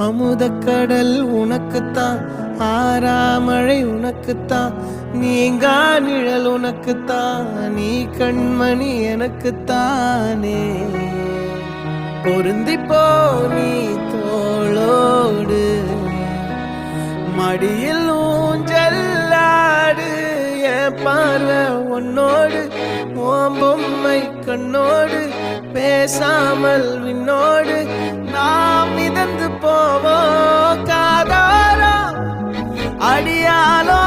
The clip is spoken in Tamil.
அமுதக்கடல் உனக்குத்தான், ஆறாமழை உனக்குத்தான், நீங்கா நிழல் உனக்குத்தான், நீ கண்மணி எனக்குத்தானே. பொருந்திப்போ நீ தோளோடு, மடியில் ஊஞ்சல்லாடு, என் பார்வை உன்னோடு, ஓம் பொம்மை கண்ணோடு, பேசாமல் விண்ணோடு நாம் மிதந்து போவோம். காதாரோ அடியாலோ